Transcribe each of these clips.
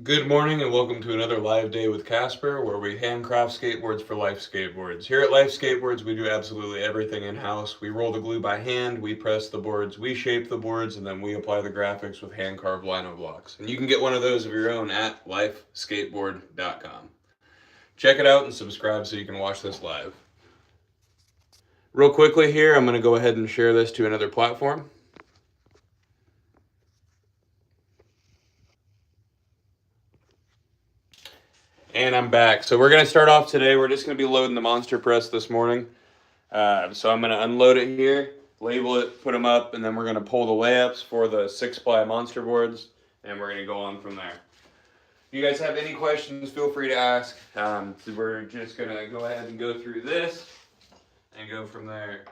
Good morning and welcome to another live day with Casper where we handcraft skateboards for Life Skateboards. Here at Life Skateboards we do absolutely everything in-house. We roll the glue by hand, we press the boards, we shape the boards, and then we apply the graphics with hand-carved lino blocks. And you can get one of those of your own at lifeskateboard.com. Check it out and subscribe so you can watch this live. Real quickly here, I'm going to go ahead and share this to another platform. And I'm back. So we're going to start off today. We're just going to be loading the monster press this morning. So I'm going to unload it here, label it, put them up, and then we're going to pull the layups for the 6-ply monster boards, and we're going to go on from there. If you guys have any questions, feel free to ask. So we're just going to go ahead and go through this and go from there.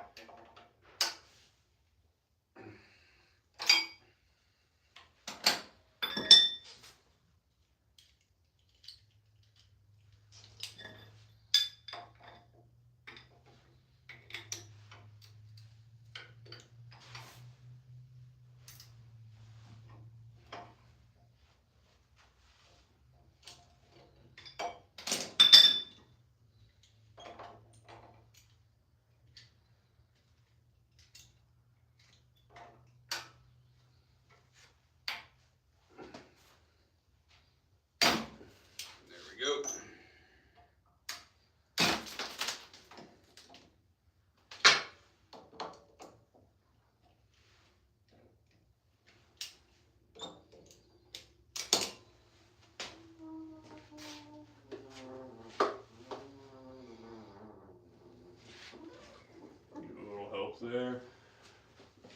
Go. Give a little help there.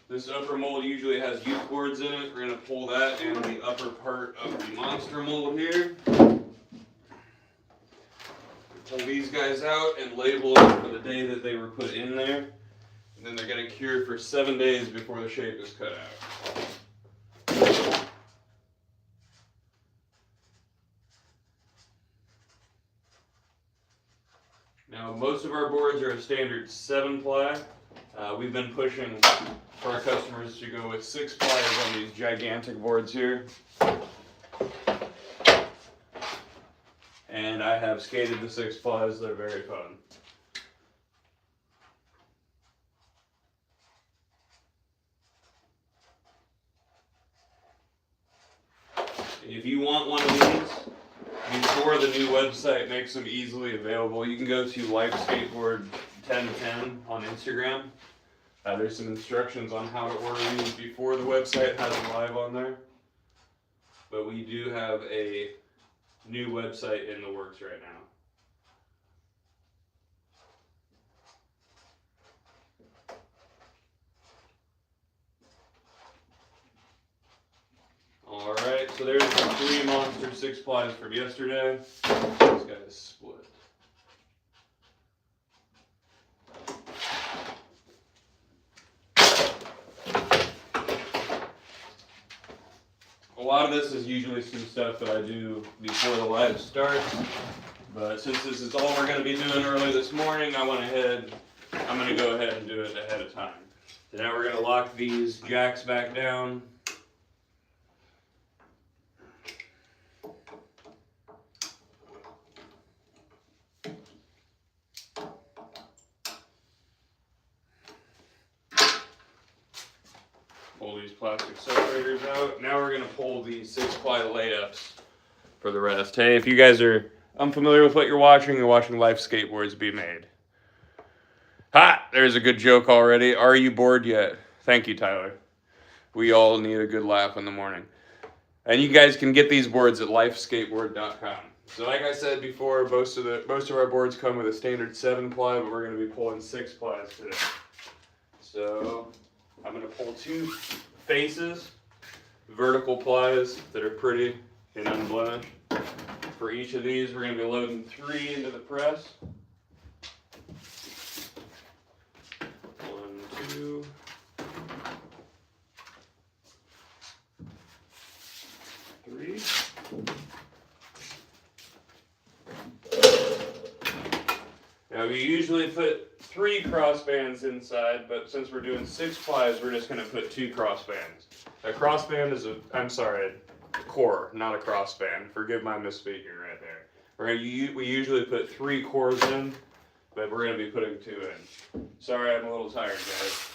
This upper mold usually has youth boards in it. We're going to pull that and the upper part of the monster mold here. Pull these guys out and label them for the day that they were put in there. And then they're going to cure for 7 days before the shape is cut out. Now, most of our boards are a standard 7-ply. We've been pushing for our customers to go with 6-plies on these gigantic boards here. And I have skated the 6-plies, they're very fun. If you want one of these, before the new website makes them easily available, you can go to Life Skateboard 1010 on Instagram. There's some instructions on how to order these before the website has them live on there. But we do have a new website in the works right now. Alright, so there's the 3 monster 6-plies from yesterday. These guys split. A lot of this is usually some stuff that I do before the live starts, but since this is all we're going to be doing early this morning, I'm going to go ahead and do it ahead of time. So now we're going to lock these jacks back down. Pull these plastic separators out. Now we're going to pull the 6-ply layups for the rest. Hey, if you guys are unfamiliar with what you're watching Life Skateboards be made. Ha! There's a good joke already. Are you bored yet? Thank you, Tyler. We all need a good laugh in the morning. And you guys can get these boards at lifeskateboard.com. So like I said before, most of our boards come with a standard 7-ply, but we're going to be pulling 6-plies today. So I'm going to pull 2 faces, vertical plies that are pretty and unblemished. For each of these, we're going to be loading 3 into the press. 1, 2. 3. Now we usually put 3 crossbands inside, but since we're doing 6 plies, we're just going to put 2 crossbands. A crossband is a core, not a crossband. Forgive my misspeaking right there. We usually put 3 cores in, but we're going to be putting 2 in. Sorry, I'm a little tired, guys.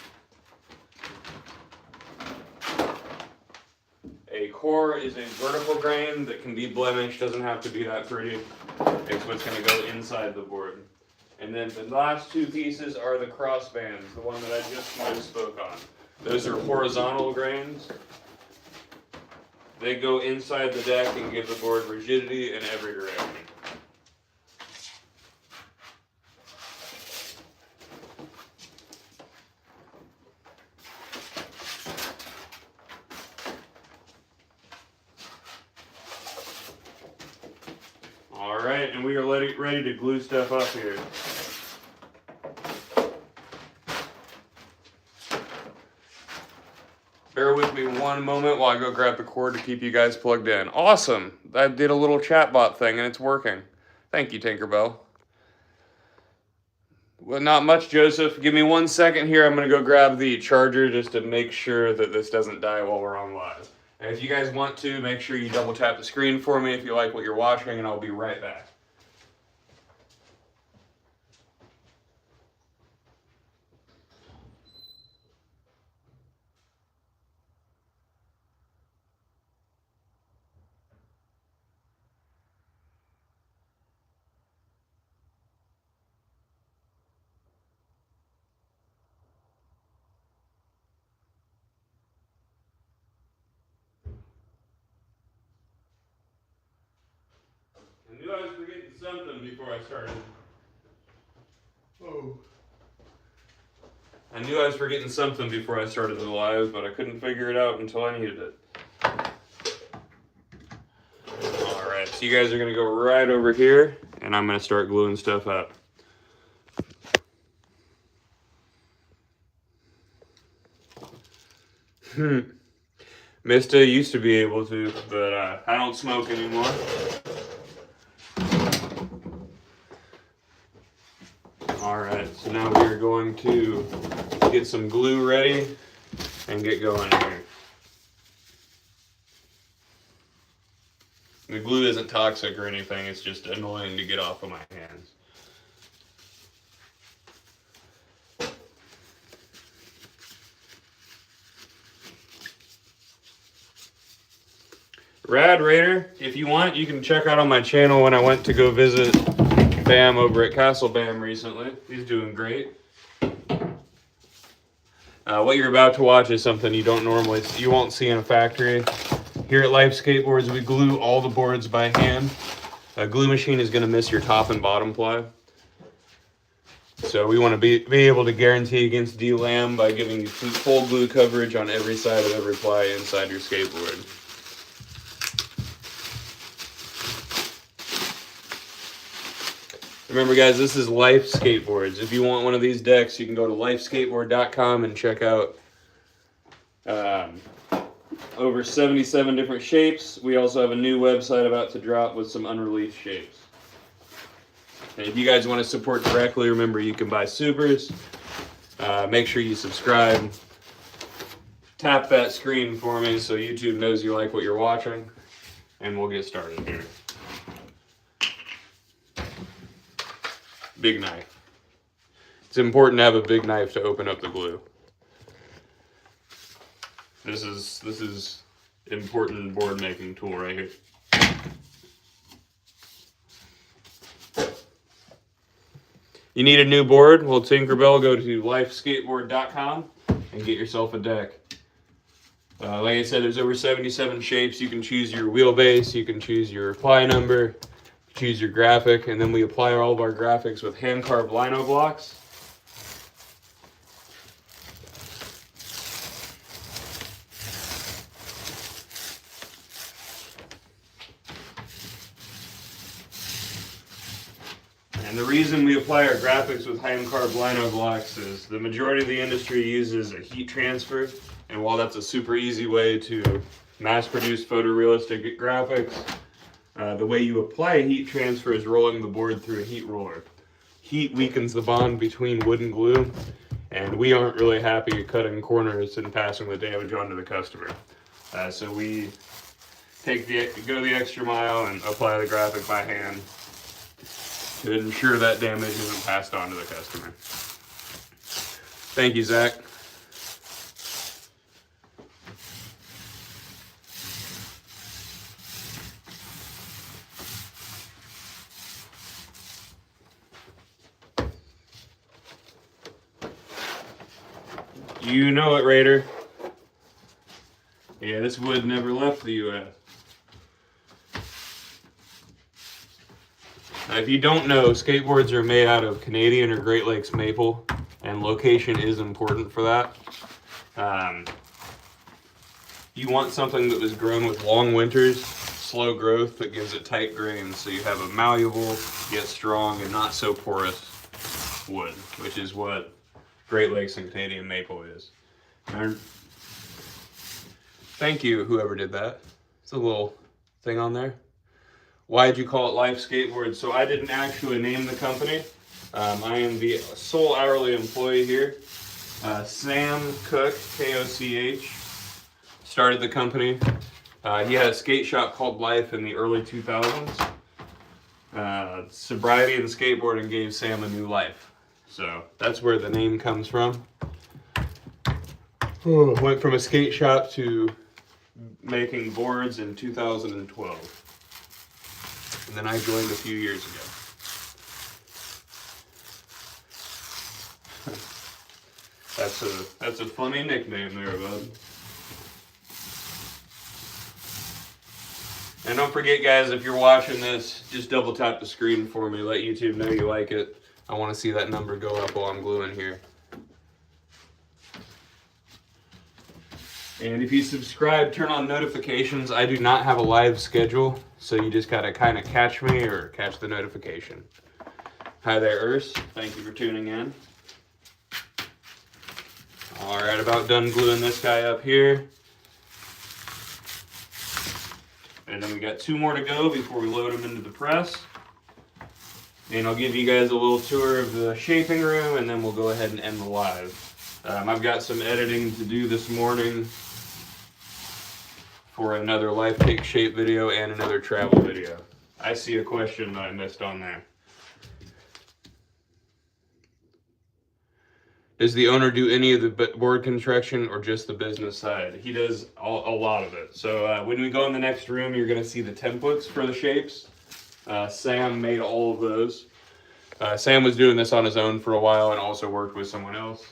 A core is a vertical grain that can be blemished, doesn't have to be that pretty. It's what's going to go inside the board. And then the last 2 pieces are the crossbands, the one that I just spoke on. Those are horizontal grains. They go inside the deck and give the board rigidity in every direction. Alright, and we are ready to glue stuff up here. Bear with me one moment while I go grab the cord to keep you guys plugged in. Awesome! I did a little chatbot thing and it's working. Thank you, Tinkerbell. Well, not much, Joseph. Give me 1 second here. I'm going to go grab the charger just to make sure that this doesn't die while we're on live. And if you guys want to, make sure you double tap the screen for me if you like what you're watching, and I'll be right back. I knew I was forgetting something before I started. Oh. I knew I was forgetting something before I started the live, but I couldn't figure it out until I needed it. Alright, so you guys are going to go right over here, and I'm going to start gluing stuff up. Mista used to be able to, but I don't smoke anymore. Alright, so now we are going to get some glue ready and get going here. The glue isn't toxic or anything, it's just annoying to get off of my hands. Rad Raider, if you want, you can check out on my channel when I went to go visit Bam over at Castle Bam recently. He's doing great. What you're about to watch is something you won't see in a factory. Here at Life Skateboards, we glue all the boards by hand. A glue machine is going to miss your top and bottom ply. So we want to be able to guarantee against delam by giving you full glue coverage on every side of every ply inside your skateboard. Remember, guys, this is Life Skateboards. If you want one of these decks, you can go to lifeskateboard.com and check out over 77 different shapes. We also have a new website about to drop with some unreleased shapes. And if you guys want to support directly, remember you can buy supers. Make sure you subscribe. Tap that screen for me so YouTube knows you like what you're watching. And we'll get started here. Big knife. It's important to have a big knife to open up the glue. This is important board making tool right here. You need a new board? Well, Tinkerbell, go to lifeskateboard.com and get yourself a deck. Like I said, there's over 77 shapes. You can choose your wheelbase, you can choose your ply number, choose your graphic, and then we apply all of our graphics with hand-carved Lino blocks. And the reason we apply our graphics with hand-carved Lino blocks is the majority of the industry uses a heat transfer, and while that's a super easy way to mass-produce photorealistic graphics, the way you apply a heat transfer is rolling the board through a heat roller. Heat weakens the bond between wood and glue, and we aren't really happy at cutting corners and passing the damage on to the customer. So we go the extra mile and apply the graphic by hand to ensure that damage isn't passed on to the customer. Thank you, Zach. You know it, Raider. Yeah, this wood never left the U.S. Now, if you don't know, skateboards are made out of Canadian or Great Lakes maple, and location is important for that. You want something that was grown with long winters, slow growth that gives it tight grains, so you have a malleable, yet strong, and not so porous wood, which is what Great Lakes and Canadian maple is. And thank you, whoever did that. It's a little thing on there. Why'd you call it Life Skateboards? So I didn't actually name the company. I am the sole hourly employee here. Sam Koch, K-O-C-H, started the company. He had a skate shop called Life in the early 2000s. Sobriety and skateboarding gave Sam a new life. So that's where the name comes from. Went from a skate shop to making boards in 2012. And then I joined a few years ago. That's a funny nickname there, bud. And don't forget, guys, if you're watching this, just double tap the screen for me. Let YouTube know you like it. I want to see that number go up while I'm gluing here. And if you subscribe, turn on notifications. I do not have a live schedule, so you just gotta kind of catch me or catch the notification. Hi there, Urs. Thank you for tuning in. All right, about done gluing this guy up here. And then we got 2 more to go before we load them into the press. And I'll give you guys a little tour of the shaping room, and then we'll go ahead and end the live. I've got some editing to do this morning for another Life Cake Shape video and another travel video. I see a question that I missed on there. Does the owner do any of the board construction or just the business side? He does a lot of it. So when we go in the next room, you're going to see the templates for the shapes. Sam made all of those. Sam was doing this on his own for a while and also worked with someone else.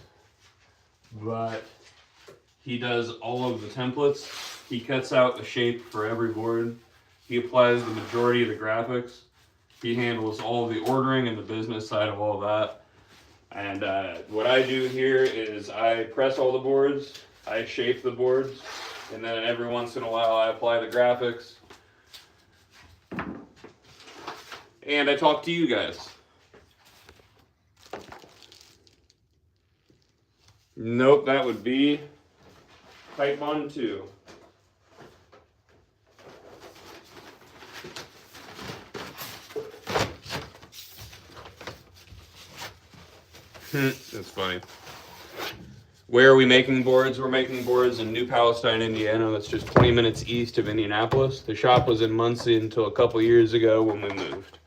But he does all of the templates. He cuts out the shape for every board. He applies the majority of the graphics. He handles all of the ordering and the business side of all of that. And what I do here is I press all the boards, I shape the boards, and then every once in a while I apply the graphics. And I talk to you guys. Nope, that would be type 1, 2. That's funny. Where are we making boards? We're making boards in New Palestine, Indiana. That's just 20 minutes east of Indianapolis. The shop was in Muncie until a couple years ago when we moved.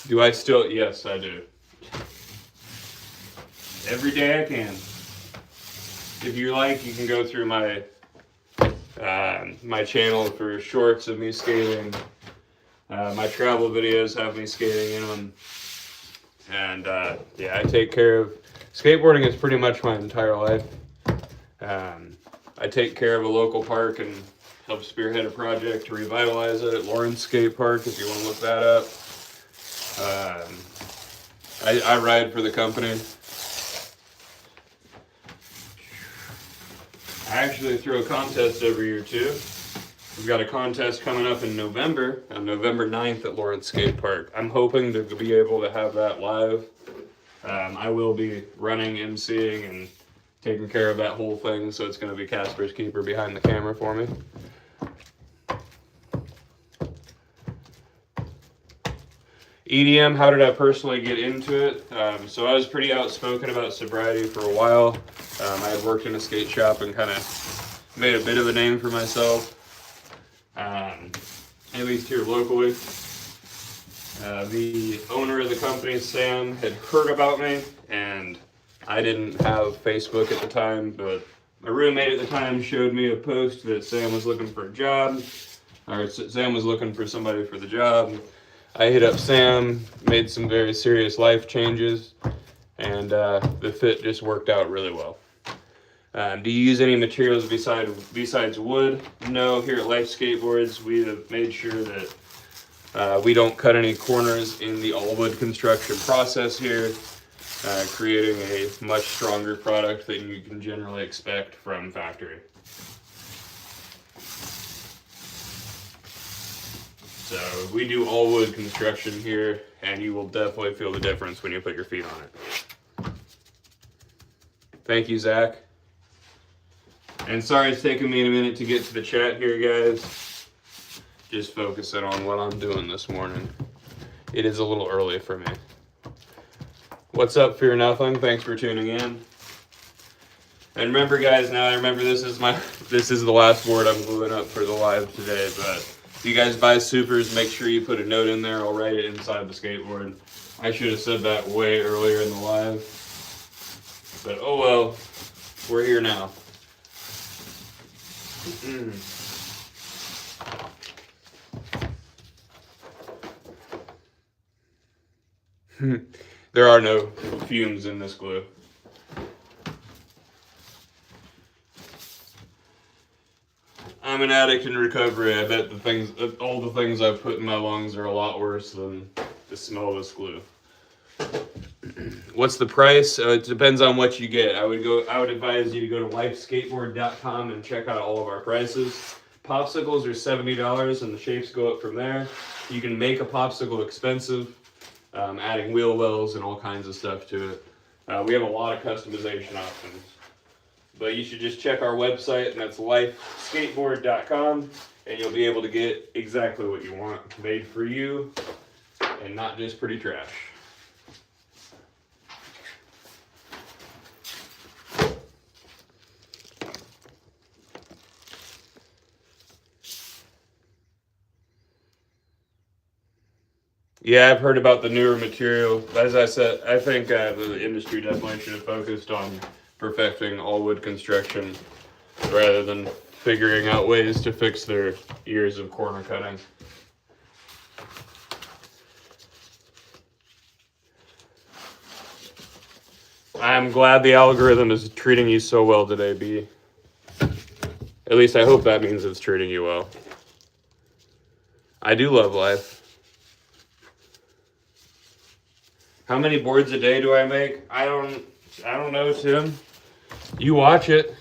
Do I still? Yes, I do. Every day I can. If you like, you can go through my my channel for shorts of me skating. My travel videos have me skating in them. And yeah, I take care of... Skateboarding is pretty much my entire life. I take care of a local park and help spearhead a project to revitalize it at Lawrence Skate Park, if you want to look that up. I ride for the company. I actually throw a contest every year too. We've got a contest coming up in November, on November 9th at Lawrence Skate Park. I'm hoping to be able to have that live. I will be running, emceeing, and taking care of that whole thing, so it's going to be Casper's keeper behind the camera for me. EDM, how did I personally get into it? So I was pretty outspoken about sobriety for a while. I had worked in a skate shop and kind of made a bit of a name for myself, at least here locally. The owner of the company, Sam, had heard about me, and I didn't have Facebook at the time, but my roommate at the time showed me a post that Sam was looking for a job, or Sam was looking for somebody for the job. I hit up Sam, made some very serious life changes, and the fit just worked out really well. Do you use any materials besides wood? No, here at Life Skateboards, we have made sure that we don't cut any corners in the all-wood construction process here, creating a much stronger product than you can generally expect from factory. So we do all wood construction here, and you will definitely feel the difference when you put your feet on it. Thank you, Zach. And sorry it's taking me a minute to get to the chat here, guys. Just focusing on what I'm doing this morning. It is a little early for me. What's up, Fear Nothing? Thanks for tuning in. And remember, guys, now I remember this is the last board I'm gluing up for the live today, but if you guys buy supers, make sure you put a note in there. I'll write it inside the skateboard. I should have said that way earlier in the live. But oh well, we're here now. There are no fumes in this glue. I'm an addict in recovery. I bet all the things I've put in my lungs are a lot worse than the smell of this glue. What's the price? It depends on what you get. I would advise you to go to lifeskateboard.com and check out all of our prices. Popsicles are $70 and the shapes go up from there. You can make a popsicle expensive, adding wheel wells and all kinds of stuff to it. We have a lot of customization options. But you should just check our website, and that's lifeskateboard.com, and you'll be able to get exactly what you want made for you and not just pretty trash. Yeah, I've heard about the newer material. As I said, I think the industry definitely should have focused on perfecting all wood construction rather than figuring out ways to fix their years of corner cutting. I'm glad the algorithm is treating you so well today, B. At least I hope that means it's treating you well. I do love life. How many boards a day do I make? I don't know, Tim. You watch it.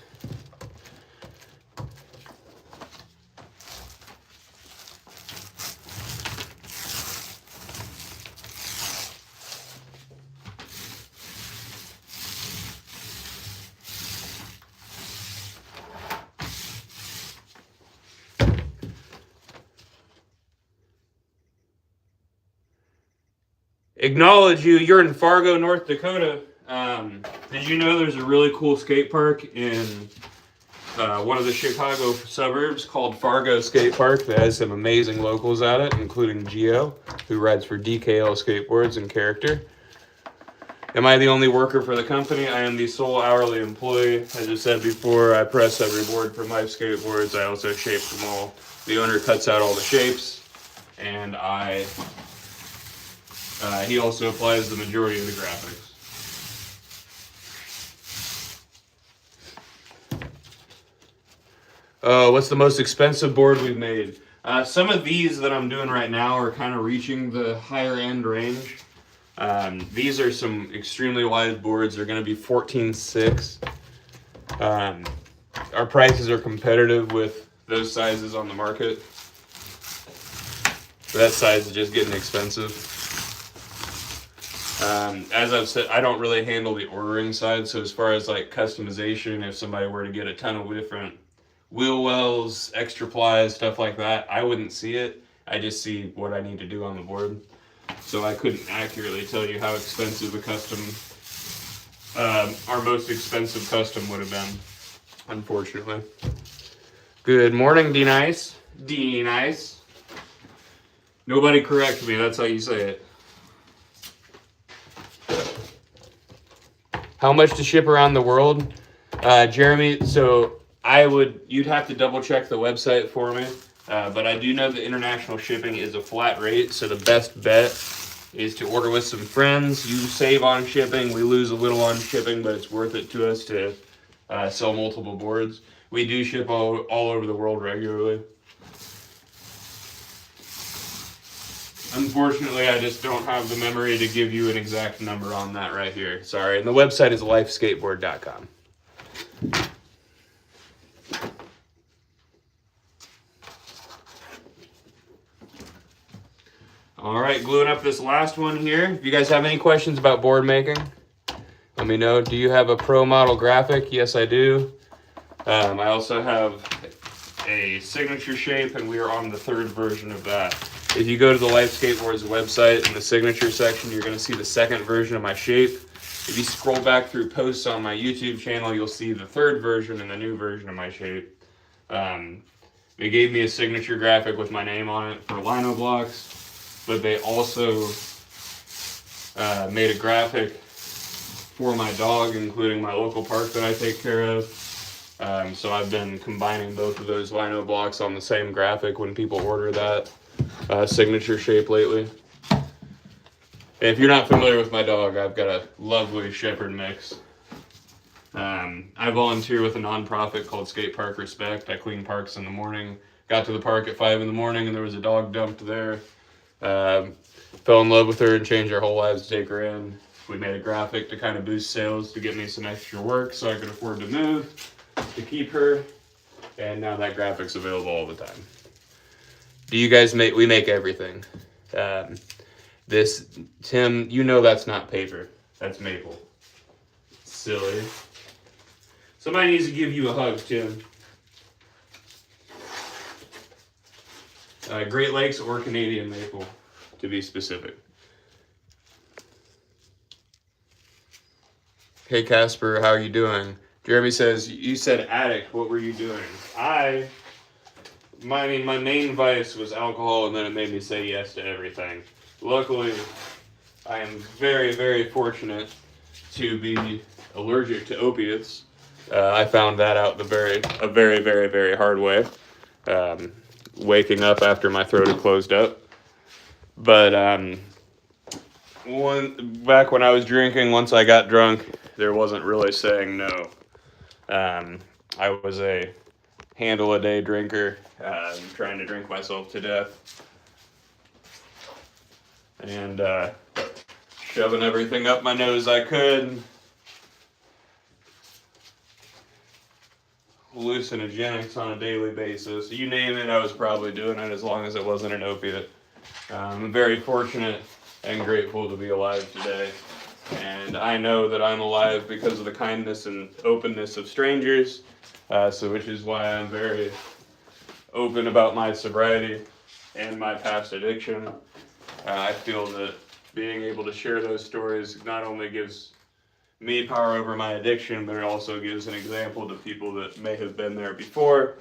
Acknowledge you. You're in Fargo, North Dakota. Did you know there's a really cool skate park in one of the Chicago suburbs called Fargo Skate Park that has some amazing locals at it, including Gio, who rides for DKL Skateboards in character. Am I the only worker for the company? I am the sole hourly employee. As I said before, I press every board from Life Skateboards. I also shape them all. The owner cuts out all the shapes, and he also applies the majority of the graphics. What's the most expensive board we've made? Some of these that I'm doing right now are kind of reaching the higher end range. These are some extremely wide boards. They're going to be 14.6. Our prices are competitive with those sizes on the market. That size is just getting expensive. As I've said, I don't really handle the ordering side. So as far as like customization, if somebody were to get a ton of different wheel wells, extra plies, stuff like that, I wouldn't see it. I just see what I need to do on the board. so I couldn't accurately tell you how expensive a custom, our most expensive custom would have been, unfortunately. Good morning, D-Nice. D-Nice. Nobody correct me, that's how you say it. How much to ship around the world? Jeremy, so you'd have to double check the website for me, but I do know that international shipping is a flat rate, so the best bet is to order with some friends. You save on shipping, we lose a little on shipping, but it's worth it to us to sell multiple boards. We do ship all over the world regularly. Unfortunately, I just don't have the memory to give you an exact number on that right here. Sorry. And the website is lifeskateboard.com. All right, gluing up this last one here. If you guys have any questions about board making, let me know. Do you have a pro model graphic? Yes, I do. I also have a signature shape, and we are on the 3rd version of that. If you go to the Life Skateboards website in the signature section, you're going to see the 2nd version of my shape. If you scroll back through posts on my YouTube channel, you'll see the 3rd version and the new version of my shape. They gave me a signature graphic with my name on it for Lino blocks, but they also made a graphic for my dog, including my local park that I take care of. So I've been combining both of those Lino blocks on the same graphic when people order that signature shape lately. And if you're not familiar with my dog, I've got a lovely shepherd mix. I volunteer with a nonprofit called Skate Park Respect. I clean parks in the morning. Got to the park at 5 in the morning and there was a dog dumped there. Fell in love with her and changed our whole lives to take her in. We made a graphic to kind of boost sales to get me some extra work so I could afford to move, to keep her, and now that graphic's available all the time. Do you guys make, we make everything. This, Tim, you know that's not paper, that's maple. Silly. Somebody needs to give you a hug, Tim. Great Lakes or Canadian maple, to be specific. Hey Casper, how are you doing? Jeremy says, you said addict, what were you doing? My main vice was alcohol, and then it made me say yes to everything. Luckily, I am very, very fortunate to be allergic to opiates. I found that out a very, very, very hard way. Waking up after my throat had closed up. But back when I was drinking, once I got drunk, there wasn't really saying no. I was a handle-a-day drinker, trying to drink myself to death. And shoving everything up my nose I could. Hallucinogenics on a daily basis. You name it, I was probably doing it as long as it wasn't an opiate. I'm very fortunate and grateful to be alive today. And I know that I'm alive because of the kindness and openness of strangers, which is why I'm very open about my sobriety and my past addiction. I feel that being able to share those stories not only gives me power over my addiction, but it also gives an example to people that may have been there before,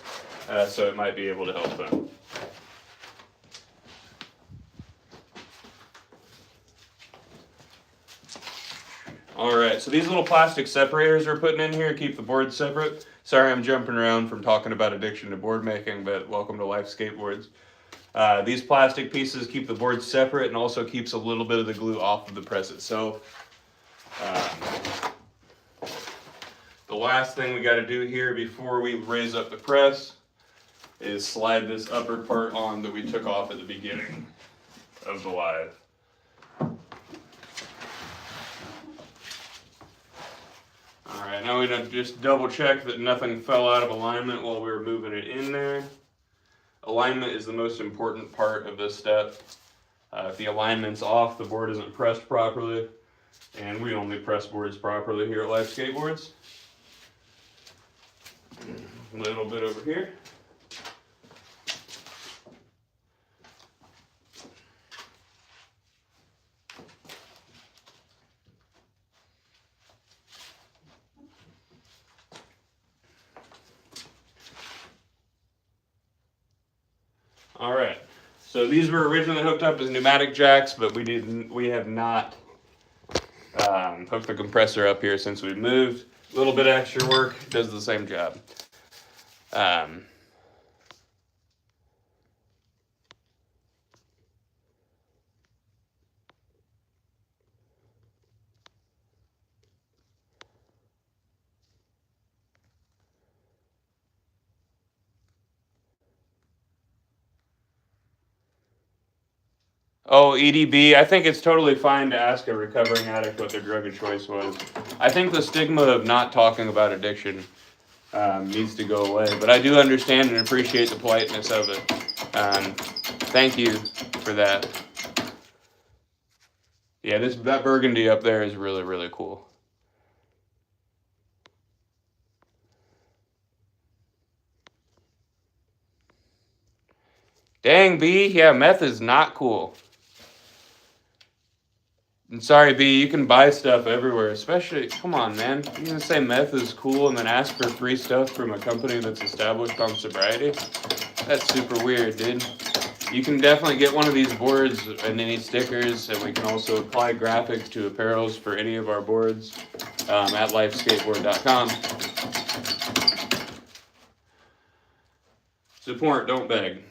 so it might be able to help them. Alright, so these little plastic separators we're putting in here keep the boards separate. Sorry I'm jumping around from talking about addiction to board making, but welcome to Life Skateboards. These plastic pieces keep the boards separate and also keeps a little bit of the glue off of the press itself. The last thing we got to do here before we raise up the press is slide this upper part on that we took off at the beginning of the live. Alright, now we just double check that nothing fell out of alignment while we were moving it in there. Alignment is the most important part of this step. If the alignment's off, the board isn't pressed properly, and we only press boards properly here at Life Skateboards. A little bit over here. All right. So these were originally hooked up as pneumatic jacks, but we have not hooked the compressor up here since we moved. A little bit of extra work, does the same job. Oh, EDB. I think it's totally fine to ask a recovering addict what their drug of choice was. I think the stigma of not talking about addiction needs to go away. But I do understand and appreciate the politeness of it. Thank you for that. Yeah, that burgundy up there is really, really cool. Dang, B. Yeah, meth is not cool. I'm sorry, B, you can buy stuff everywhere, especially, come on, man. You're going to say meth is cool and then ask for free stuff from a company that's established on sobriety? That's super weird, dude. You can definitely get one of these boards and any stickers, and we can also apply graphics to apparels for any of our boards at lifeskateboard.com. Support, don't beg.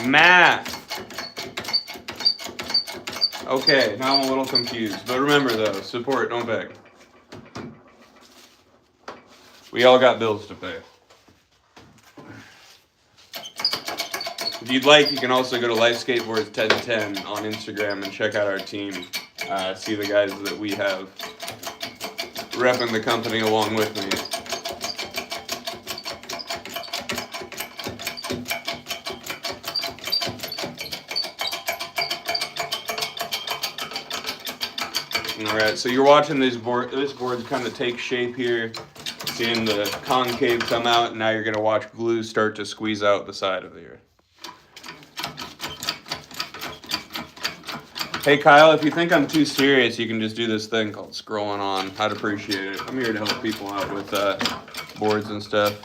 Math. Okay, now I'm a little confused. But remember though, support, don't beg. We all got bills to pay. If you'd like, you can also go to Life Skateboards 1010 on Instagram and check out our team. See the guys that we have repping the company along with me. Alright, so you're watching this board kind of take shape here, seeing the concave come out, and now you're going to watch glue start to squeeze out the side of here. Hey Kyle, if you think I'm too serious, you can just do this thing called scrolling on. I'd appreciate it. I'm here to help people out with boards and stuff.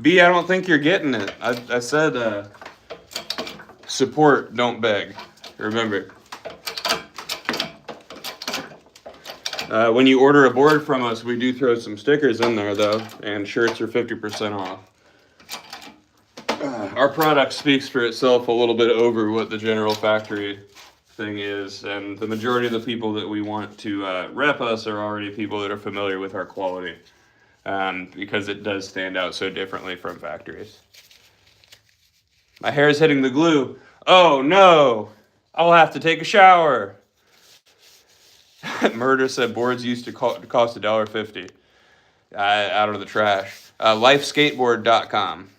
B, I don't think you're getting it. I said support, don't beg. Remember. When you order a board from us, we do throw some stickers in there though, and shirts are 50% off. Our product speaks for itself a little bit over what the general factory thing is, and the majority of the people that we want to rep us are already people that are familiar with our quality, because it does stand out so differently from factories. My hair is hitting the glue. Oh no, I'll have to take a shower. Murder said boards used to cost $1.50 out of the trash. Lifeskateboard.com.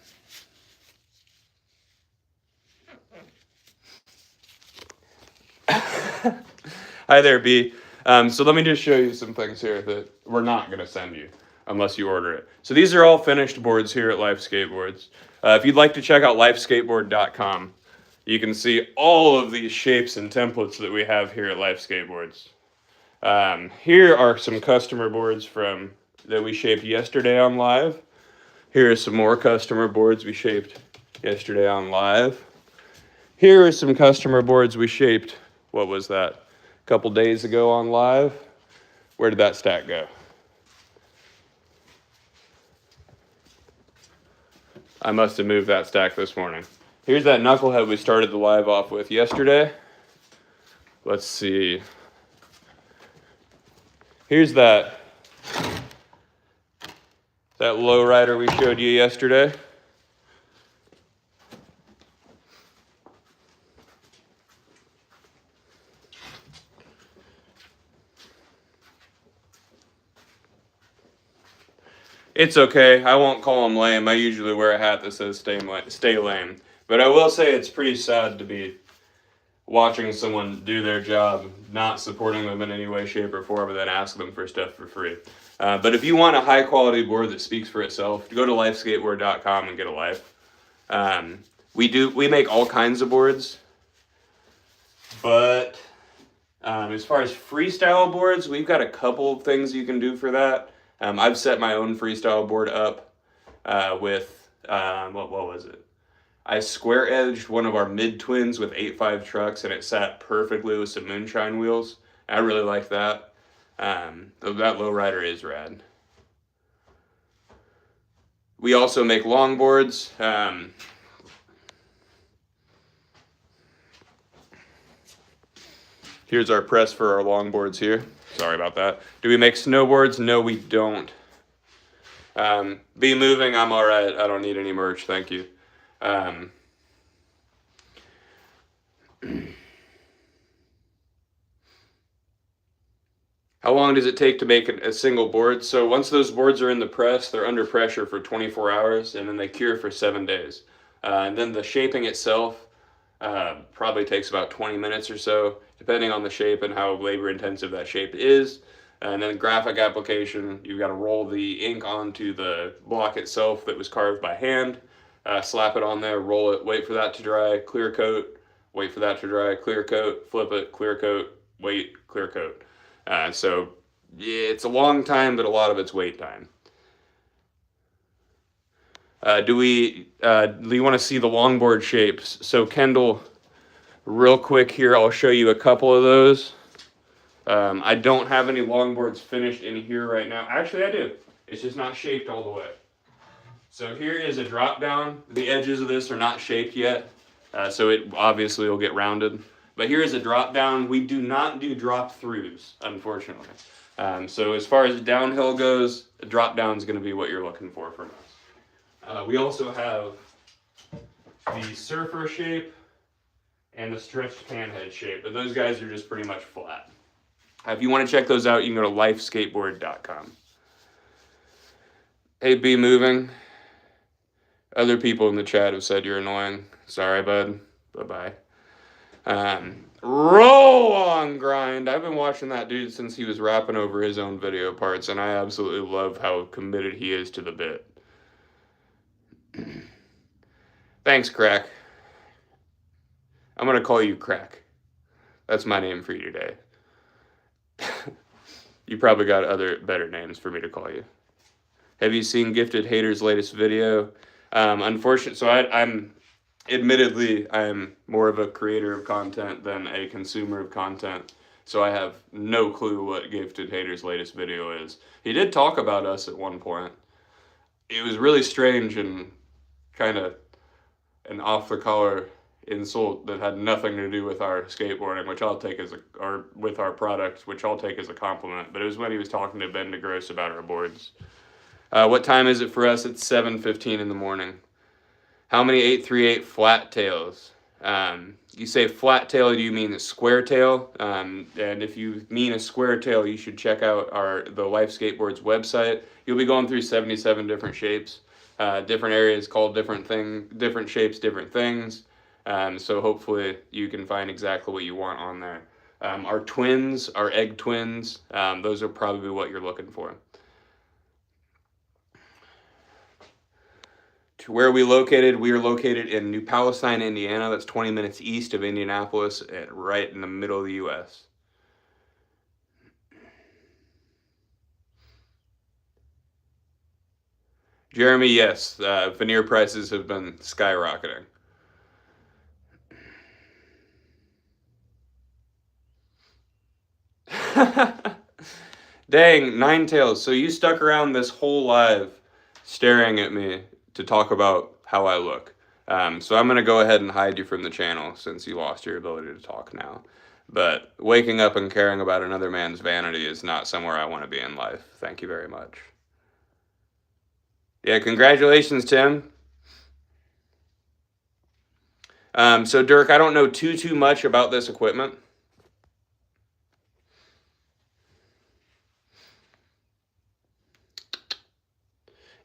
Hi there, B. So let me just show you some things here that we're not going to send you unless you order it. So these are all finished boards here at Life Skateboards. If you'd like to check out lifeskateboard.com, you can see all of these shapes and templates that we have here at Life Skateboards. Here are some customer boards that we shaped yesterday on live. Here are some more customer boards we shaped yesterday on live. Here are some customer boards we shaped, what was that, a couple days ago on live. Where did that stack go? I must have moved that stack this morning. Here's that knucklehead we started the live off with yesterday. Let's see. Here's that lowrider we showed you yesterday. It's okay. I won't call them lame. I usually wear a hat that says stay lame. But I will say it's pretty sad to be watching someone do their job, not supporting them in any way, shape, or form, and then ask them for stuff for free. But if you want a high-quality board that speaks for itself, go to lifeskateboard.com and get a life. We make all kinds of boards, but As far as freestyle boards, we've got a couple of things you can do for that. I've set my own freestyle board up with, what was it? I square edged one of our mid twins with 8.5 trucks, and it sat perfectly with some moonshine wheels. I really like that. That lowrider is rad. We also make longboards. Here's our press for our longboards here. Sorry about that. Do we make snowboards? No, we don't. Be moving, I'm all right. I don't need any merch, thank you. How long does it take to make a single board? So once those boards are in the press, they're under pressure for 24 hours, and then they cure for 7 days. And then the shaping itself probably takes about 20 minutes or so, depending on the shape and how labor intensive that shape is. And then graphic application, you've got to roll the ink onto the block itself that was carved by hand, slap it on there, roll it, wait for that to dry, clear coat, wait for that to dry, clear coat, flip it, clear coat, wait, clear coat. So yeah, it's a long time, but a lot of it's wait time. Do you want to see the longboard shapes? So Kendall, real quick here, I'll show you a couple of those. I don't have any longboards finished in here right now. Actually, I do. It's just not shaped all the way. So here is a drop down. The edges of this are not shaped yet, so it obviously will get rounded. But here is a drop down. We do not do drop throughs, unfortunately. So as far as downhill goes, a drop down is going to be what you're looking for from us. We also have the surfer shape and the stretched pan head shape, but those guys are just pretty much flat. If you want to check those out, you can go to lifeskateboard.com. Hey, Be Moving. Other people in the chat have said you're annoying. Sorry, bud. Bye-bye. Roll on grind. I've been watching that dude since he was rapping over his own video parts, and I absolutely love how committed he is to the bit. Thanks, Crack. I'm going to call you Crack. That's my name for you today. You probably got other better names for me to call you. Have you seen Gifted Hater's latest video? Unfortunately, so I'm more of a creator of content than a consumer of content, so I have no clue what Gifted Hater's latest video is. He did talk about us at one point. It was really strange and kind of an off-the-collar insult that had nothing to do with our skateboarding, which I'll take or with our product, which I'll take as a compliment. But it was when he was talking to Ben DeGrosse about our boards. What time is it for us? It's 7:15 in the morning. How many 838 flat tails? You say flat tail, do you mean a square tail? And if you mean a square tail, you should check out the Life Skateboards website. You'll be going through 77 different shapes, different areas called different shapes, different things. So hopefully you can find exactly what you want on there. Our twins, our egg twins, those are probably what you're looking for. To where are we located? We are located in New Palestine, Indiana. That's 20 minutes east of Indianapolis, right in the middle of the U.S. Jeremy, yes, veneer prices have been skyrocketing. Dang, Nine Tails, so you stuck around this whole live staring at me to talk about how I look. So I'm going to go ahead and hide you from the channel since you lost your ability to talk now. But waking up and caring about another man's vanity is not somewhere I want to be in life. Thank you very much. Yeah, congratulations, Tim. So Dirk, I don't know too much about this equipment.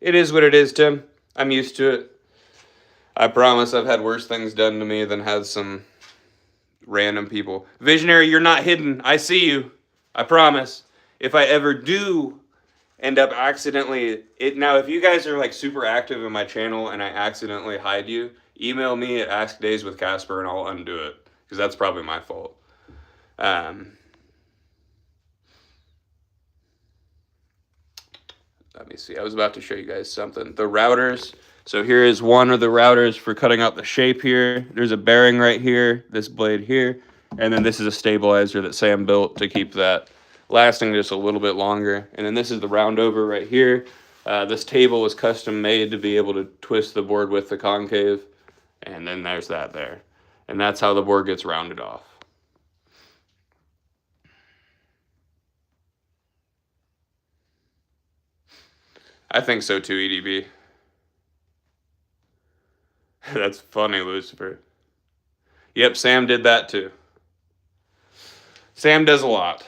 It is what it is, Tim. I'm used to it. I promise I've had worse things done to me than had some random people. Visionary, you're not hidden. I see you. I promise. If I ever do end up accidentally... Now, if you guys are like super active in my channel and I accidentally hide you, email me at askdayswithcasper and I'll undo it. Because that's probably my fault. let me see. I was about to show you guys something. The routers. So here is one of the routers for cutting out the shape here. There's a bearing right here, this blade here, and then this is a stabilizer that Sam built to keep that lasting just a little bit longer. And then this is the roundover right here. This table was custom made to be able to twist the board with the concave. And then there's that there. And that's how the board gets rounded off. I think so too, EDB. That's funny, Lucifer. Yep, Sam did that too. Sam does a lot.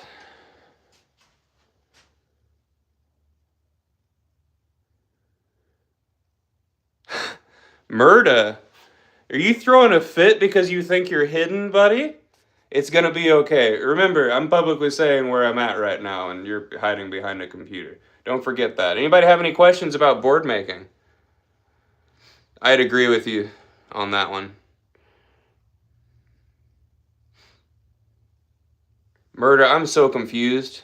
Murda, are you throwing a fit because you think you're hidden, buddy? It's gonna be okay. Remember, I'm publicly saying where I'm at right now, and you're hiding behind a computer. Don't forget that. Anybody have any questions about board making? I'd agree with you on that one. Murda, I'm so confused.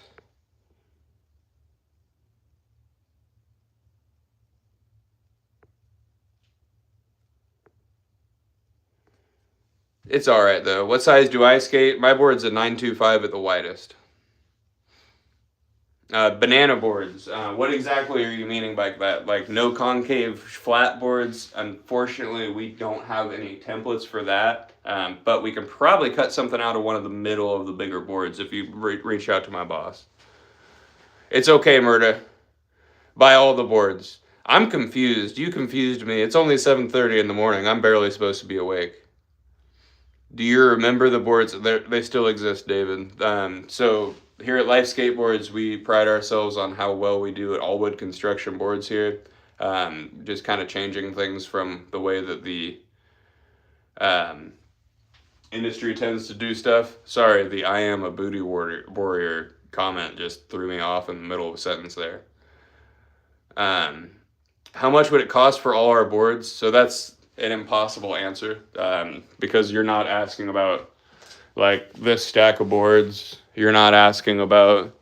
It's all right, though. What size do I skate? My board's a 925 at the widest. Banana boards. What exactly are you meaning by that? Like no concave flat boards? Unfortunately, we don't have any templates for that. But we can probably cut something out of one of the middle of the bigger boards if you reach out to my boss. It's okay, Murda. Buy all the boards. I'm confused. You confused me. It's only 7:30 in the morning. I'm barely supposed to be awake. Do you remember the boards? They still exist, David. So here at Life Skateboards, we pride ourselves on how well we do at all wood construction boards here. Just kind of changing things from the way that the industry tends to do stuff. Sorry, the I am a booty warrior comment just threw me off in the middle of a sentence there. How much would it cost for all our boards? So that's an impossible answer because you're not asking about like this stack of boards. You're not asking about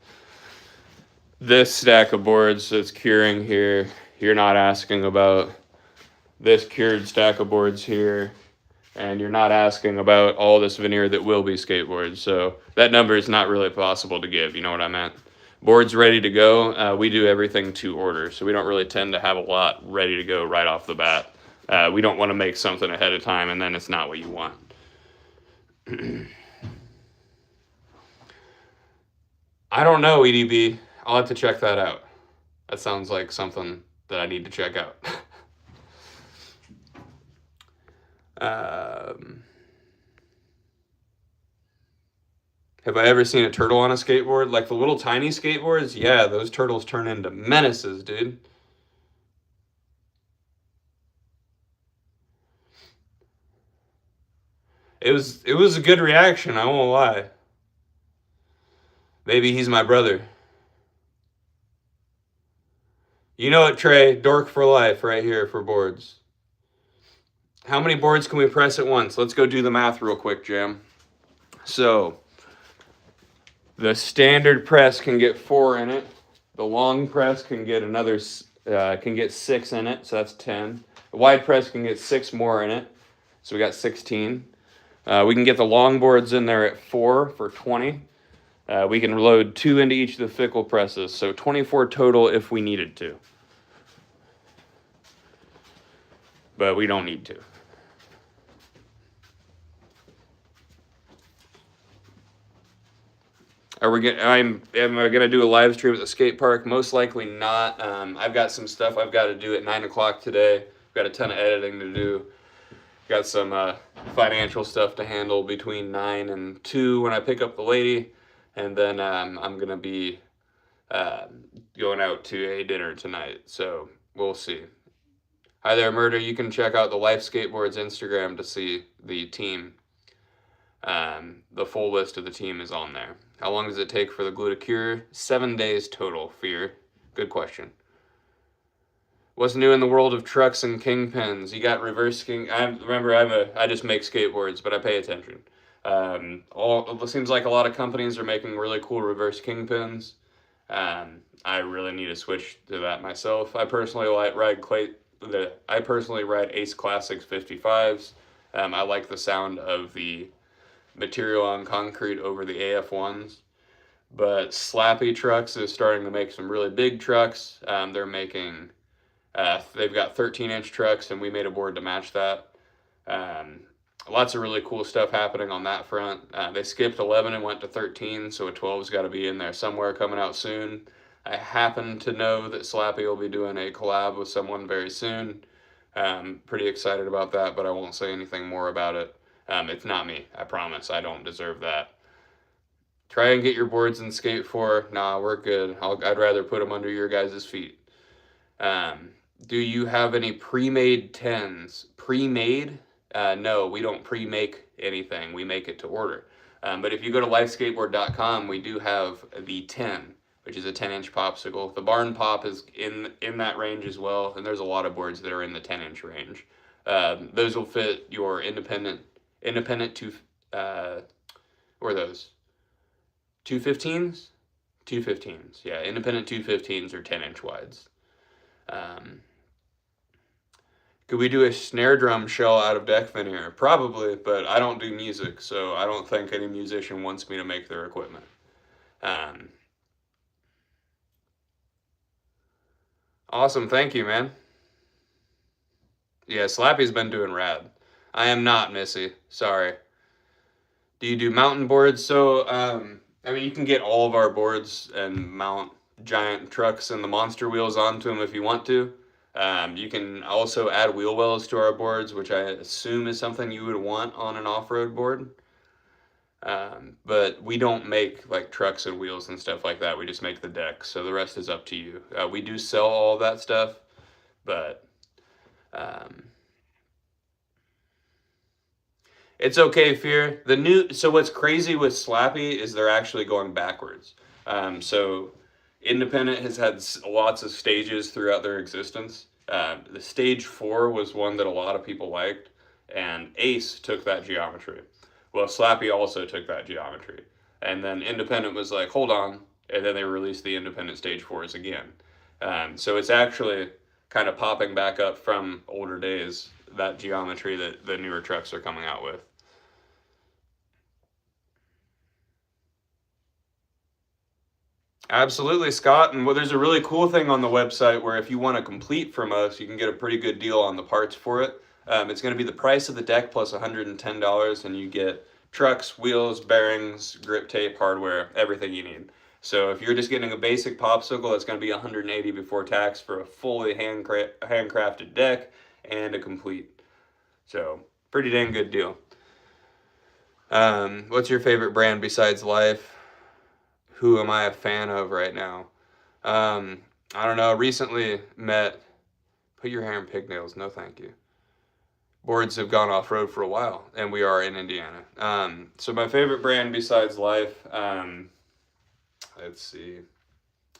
this stack of boards that's curing here. You're not asking about this cured stack of boards here. And you're not asking about all this veneer that will be skateboards. So that number is not really possible to give. You know what I meant? Boards ready to go. We do everything to order. So we don't really tend to have a lot ready to go right off the bat. We don't want to make something ahead of time and then it's not what you want. I don't know, EDB. I'll have to check that out. That sounds like something that I need to check out. Have I ever seen a turtle on a skateboard? Like the little tiny skateboards? Yeah, those turtles turn into menaces, dude. It was a good reaction, I won't lie. Maybe he's my brother. You know it, Trey. Dork for life right here for boards. How many boards can we press at once? Let's go do the math real quick, Jam. So, the standard press can get 4 in it. The long press can get another, can get 6 in it, so that's 10. The wide press can get 6 more in it, so we got 16. We can get the long boards in there at 4 for 20. We can load 2 into each of the fickle presses, so 24 total if we needed to. But we don't need to. Am I gonna do a live stream at the skate park? Most likely not. I've got some stuff I've got to do at 9 o'clock today. I've got a ton of editing to do. Got some financial stuff to handle between 9 and 2 when I pick up the lady, and then I'm gonna be going out to a dinner tonight. So we'll see. Hi there, Murder. You can check out the Life Skateboards Instagram to see the team. The full list of the team is on there. How long does it take for the glue to cure? 7 days total, Fear. Good question. What's new in the world of trucks and kingpins? You got reverse king. I just make skateboards, but I pay attention. It seems like a lot of companies are making really cool reverse kingpins. I really need to switch to that myself. I personally ride Ace Classics 55s. I like the sound of the material on concrete over the AF1s. But Slappy Trucks is starting to make some really big trucks. They've got 13-inch trucks, and we made a board to match that. Lots of really cool stuff happening on that front. They skipped 11 and went to 13, so a 12's got to be in there somewhere coming out soon. I happen to know that Slappy will be doing a collab with someone very soon. Pretty excited about that, but I won't say anything more about it. It's not me, I promise. I don't deserve that. Try and get your boards in Skate 4. Nah, we're good. I'd rather put them under your guys' feet. Do you have any pre-made 10s? Pre-made? No, we don't pre-make anything. We make it to order. But if you go to lifeskateboard.com, we do have the 10, which is a 10-inch popsicle. The barn pop is in that range as well, and there's a lot of boards that are in the 10-inch range. Those will fit your independent or those 215s? 215s, yeah, independent 215s or 10-inch wides. Could we do a snare drum shell out of deck veneer? Probably, but I don't do music, so I don't think any musician wants me to make their equipment. Awesome, thank you, man. Yeah, Slappy's been doing rad. I am not, Missy. Sorry. Do you do mountain boards? So, I mean, you can get all of our boards and mount giant trucks and the monster wheels onto them if you want to. You can also add wheel wells to our boards, which I assume is something you would want on an off-road board. But we don't make like trucks and wheels and stuff like that. We just make the deck, so the rest is up to you. We do sell all of that stuff, but it's okay, Fear. So what's crazy with Slappy is they're actually going backwards. So Independent has had lots of stages throughout their existence. The stage 4 was one that a lot of people liked, and Ace took that geometry. Well, Slappy also took that geometry. And then Independent was like, hold on, and then they released the Independent stage 4s again. So it's actually kind of popping back up from older days, that geometry that the newer trucks are coming out with. Absolutely, Scott. And well, there's a really cool thing on the website where if you want to complete from us, you can get a pretty good deal on the parts for it. It's going to be the price of the deck plus $110, and you get trucks, wheels, bearings, grip tape, hardware, everything you need. So if you're just getting a basic popsicle, it's going to be $180 before tax for a fully handcrafted deck and a complete. So pretty dang good deal. What's your favorite brand besides Life? Who am I a fan of right now? I don't know. Recently met. Put your hair in pigtails. No, thank you. Boards have gone off road for a while, and we are in Indiana. So my favorite brand besides Life. Let's see.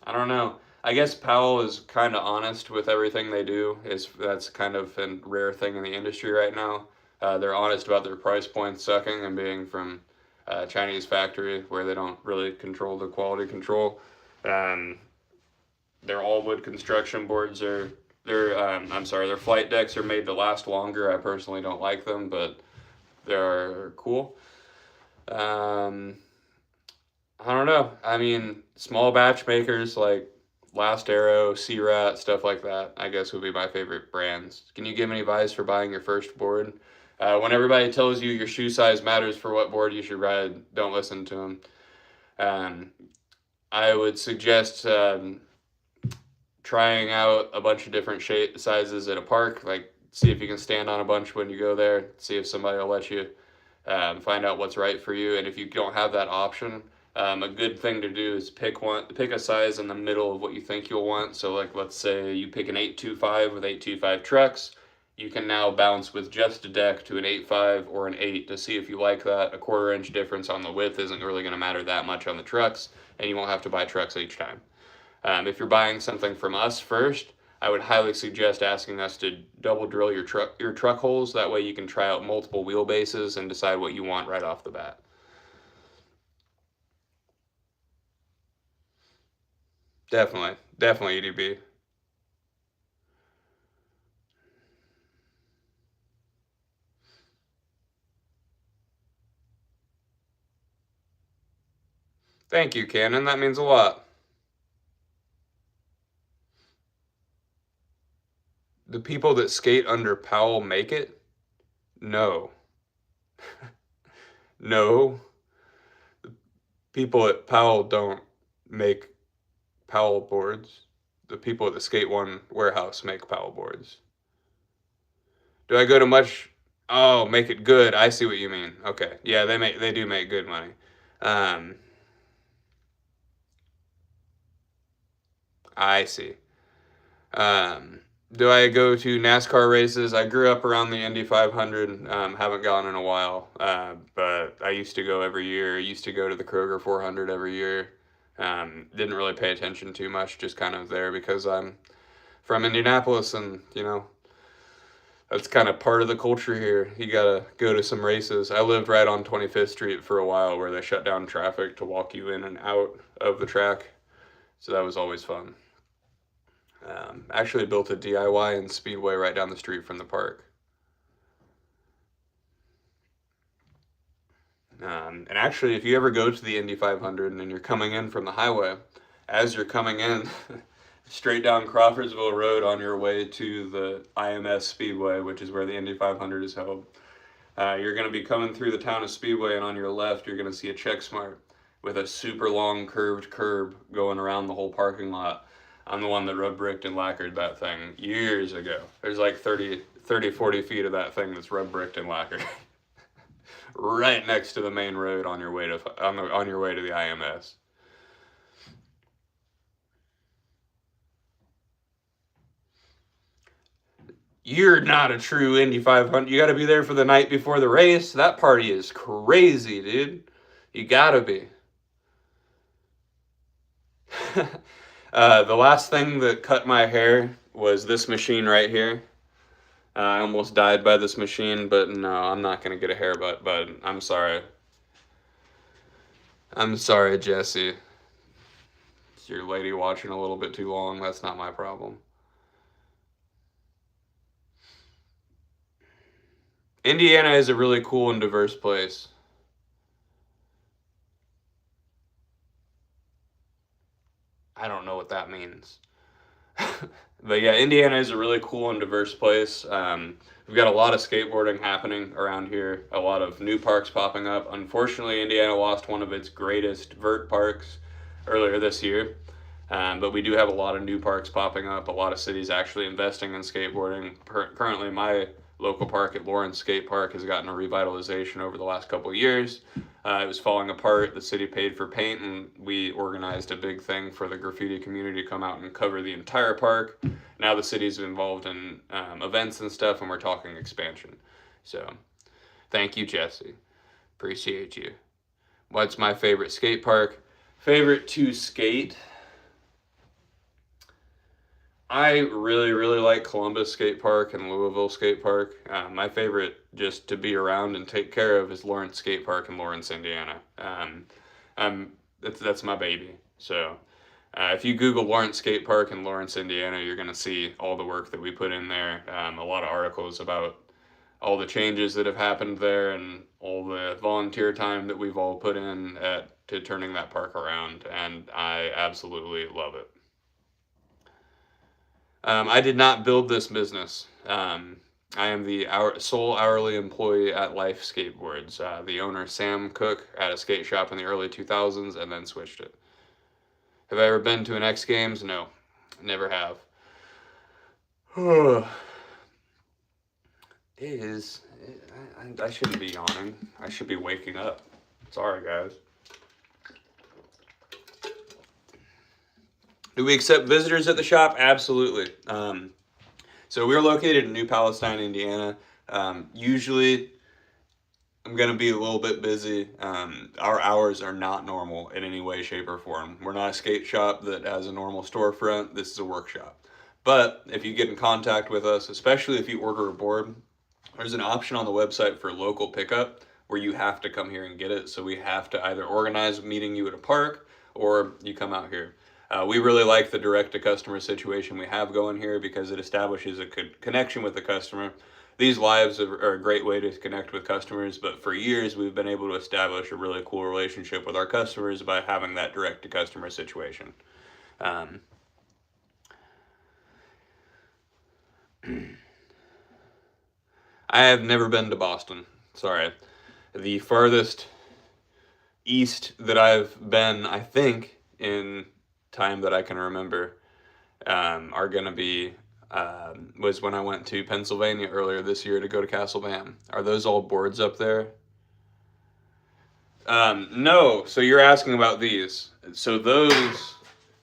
I don't know. I guess Powell is kind of honest with everything they do. That's kind of a rare thing in the industry right now. They're honest about their price points sucking and being from Chinese factory where they don't really control the quality control. Their all wood construction boards their flight decks are made to last longer. I personally don't like them, but they're cool. I don't know. I mean, small batch makers like Last Arrow, Sea Rat, stuff like that, I guess would be my favorite brands. Can you give any advice for buying your first board? When everybody tells you your shoe size matters for what board you should ride, don't listen to them. I would suggest trying out a bunch of different sizes at a park. Like, see if you can stand on a bunch when you go there. See if somebody will let you find out what's right for you. And if you don't have that option, a good thing to do is pick a size in the middle of what you think you'll want. So, like, let's say you pick an 825 with 825 trucks. You can now bounce with just a deck to an 8.5 or an 8 to see if you like that. A 1/4 inch difference on the width isn't really going to matter that much on the trucks, and you won't have to buy trucks each time. If you're buying something from us first, I would highly suggest asking us to double drill your truck holes. That way you can try out multiple wheelbases and decide what you want right off the bat. Definitely. Definitely EDB. Thank you, Cannon. That means a lot. The people that skate under Powell make it? No. No. People at Powell don't make Powell boards. The people at the Skate One warehouse make Powell boards. Do I go to much? Oh, make it good. I see what you mean. Okay. Yeah, they do make good money. I see. Do I go to NASCAR races? I grew up around the Indy 500. Haven't gone in a while, but I used to go every year. I used to go to the Kroger 400 every year. Didn't really pay attention too much, just kind of there because I'm from Indianapolis, and that's kind of part of the culture here. You gotta go to some races. I lived right on 25th Street for a while, where they shut down traffic to walk you in and out of the track, so that was always fun. Actually built a DIY and speedway right down the street from the park. And actually, if you ever go to the Indy 500 and you're coming in from the highway, as you're coming in, straight down Crawfordsville Road on your way to the IMS Speedway, which is where the Indy 500 is held, you're going to be coming through the town of Speedway, and on your left, you're going to see a Checksmart with a super long curved curb going around the whole parking lot. I'm the one that rub bricked and lacquered that thing years ago. There's like 30, 40 feet of that thing that's rub bricked and lacquered. Right next to the main road on your way to the IMS. You're not a true Indy 500. You got to be there for the night before the race. That party is crazy, dude. You got to be. The last thing that cut my hair was this machine right here. I almost died by this machine, but no, I'm not going to get a haircut, but I'm sorry. I'm sorry, Jesse. It's your lady watching a little bit too long. That's not my problem. Indiana is a really cool and diverse place. I don't know what that means. But yeah, Indiana is a really cool and diverse place. We've got a lot of skateboarding happening around here, a lot of new parks popping up. Unfortunately, Indiana lost one of its greatest vert parks earlier this year. But we do have a lot of new parks popping up, a lot of cities actually investing in skateboarding. Currently, my local park at Lawrence Skate Park has gotten a revitalization over the last couple of years. It was falling apart. The city paid for paint, and we organized a big thing for the graffiti community to come out and cover the entire park. Now the city's involved in events and stuff, and we're talking expansion. So, thank you, Jesse. Appreciate you. What's my favorite skate park? Favorite to skate? I really, really like Columbus Skate Park and Louisville Skate Park. My favorite just to be around and take care of is Lawrence Skate Park in Lawrence, Indiana. That's my baby. So if you Google Lawrence Skate Park in Lawrence, Indiana, you're going to see all the work that we put in there. A lot of articles about all the changes that have happened there and all the volunteer time that we've all put in to turning that park around, and I absolutely love it. I did not build this business. I am the sole hourly employee at Life Skateboards. The owner, Sam Koch, had a skate shop in the early 2000s and then switched it. Have I ever been to an X Games? No, never have. I shouldn't be yawning. I should be waking up. Sorry, guys. Do we accept visitors at the shop? Absolutely. So we're located in New Palestine, Indiana. Usually, I'm going to be a little bit busy. Our hours are not normal in any way, shape, or form. We're not a skate shop that has a normal storefront. This is a workshop. But if you get in contact with us, especially if you order a board, there's an option on the website for local pickup where you have to come here and get it. So we have to either organize meeting you at a park or you come out here. We really like the direct-to-customer situation we have going here because it establishes a connection with the customer. These lives are a great way to connect with customers, but for years we've been able to establish a really cool relationship with our customers by having that direct-to-customer situation. I have never been to Boston. Sorry. The farthest east that I've been, I think, in time that I can remember, are going to be, was when I went to Pennsylvania earlier this year to go to Castle Bam. Are those all boards up there? No. So you're asking about these. So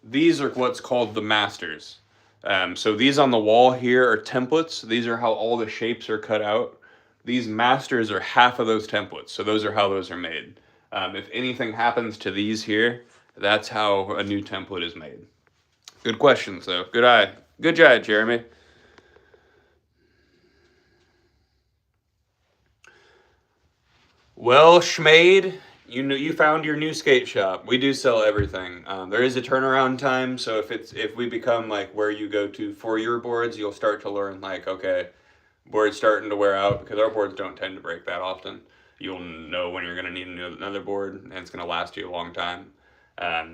these are what's called the masters. So these on the wall here are templates. These are how all the shapes are cut out. These masters are half of those templates. So those are how those are made. If anything happens to these here, that's how a new template is made. Good questions, though. Good eye. Good job, Jeremy. Well, Schmade, you found your new skate shop. We do sell everything. There is a turnaround time, so if we become like where you go to for your boards, you'll start to learn like, okay, board's starting to wear out, because our boards don't tend to break that often. You'll know when you're going to need another board, and it's going to last you a long time.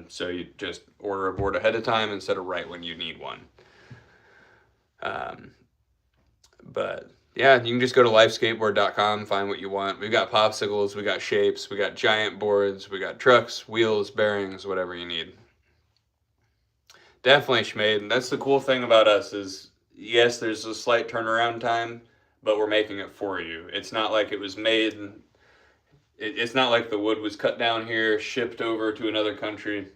So you just order a board ahead of time instead of right when you need one. But yeah, you can just go to lifeskateboard.com, find what you want. We've got popsicles, we got shapes, we got giant boards, we got trucks, wheels, bearings, whatever you need. Definitely, Schmade. That's the cool thing about us is, yes, there's a slight turnaround time, but we're making it for you. It's not like it was made... It's not like the wood was cut down here, shipped over to another country.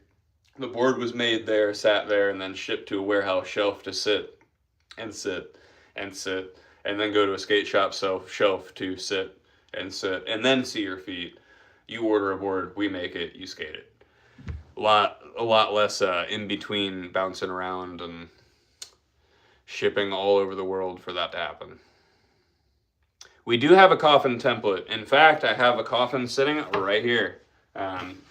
The board was made there, sat there, and then shipped to a warehouse shelf to sit, and then go to a skate shop shelf to sit, and then see your feet. You order a board, we make it, you skate it. A lot less in between bouncing around and shipping all over the world for that to happen. We do have a coffin template. In fact, I have a coffin sitting right here.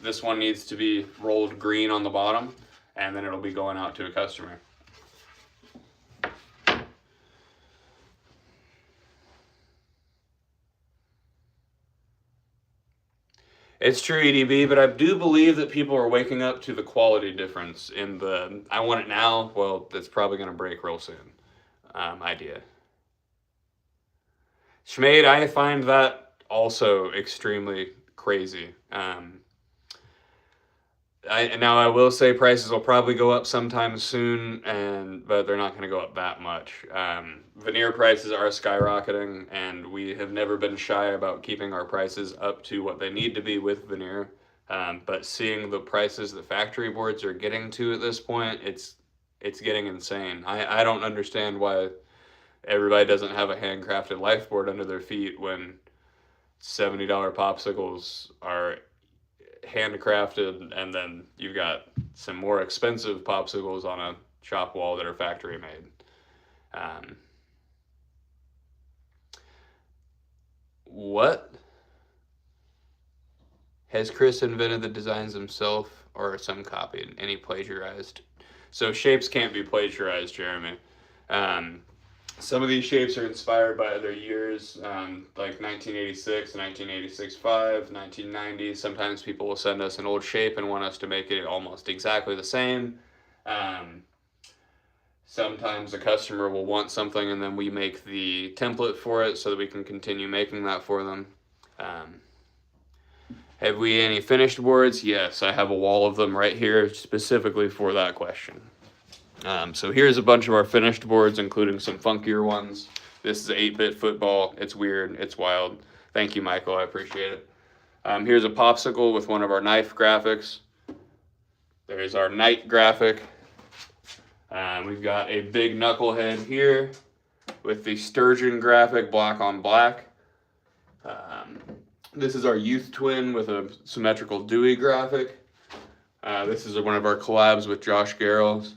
This one needs to be rolled green on the bottom, and then it'll be going out to a customer. It's true, EDB, but I do believe that people are waking up to the quality difference in the I want it now, well, that's probably going to break real soon idea. Schmade, I find that also extremely crazy. I will say prices will probably go up sometime soon, but they're not going to go up that much. Veneer prices are skyrocketing, and we have never been shy about keeping our prices up to what they need to be with veneer. But seeing the prices that factory boards are getting to at this point, it's getting insane. I don't understand why everybody doesn't have a handcrafted life board under their feet when $70 popsicles are handcrafted, and then you've got some more expensive popsicles on a shop wall that are factory made. What? Has Chris invented the designs himself, or are some copied? Any plagiarized? So shapes can't be plagiarized, Jeremy. Some of these shapes are inspired by other years, like 1986, 1986-5, 1990. Sometimes people will send us an old shape and want us to make it almost exactly the same. Sometimes a customer will want something and then we make the template for it so that we can continue making that for them. Have we any finished boards? Yes, I have a wall of them right here specifically for that question. So here's a bunch of our finished boards, including some funkier ones. This is 8-bit football. It's weird. It's wild. Thank you, Michael. I appreciate it. Here's a popsicle with one of our knife graphics. There's our knight graphic. We've got a big knucklehead here with the sturgeon graphic, black on black. This is our youth twin with a symmetrical Dewey graphic. This is one of our collabs with Josh Garrels.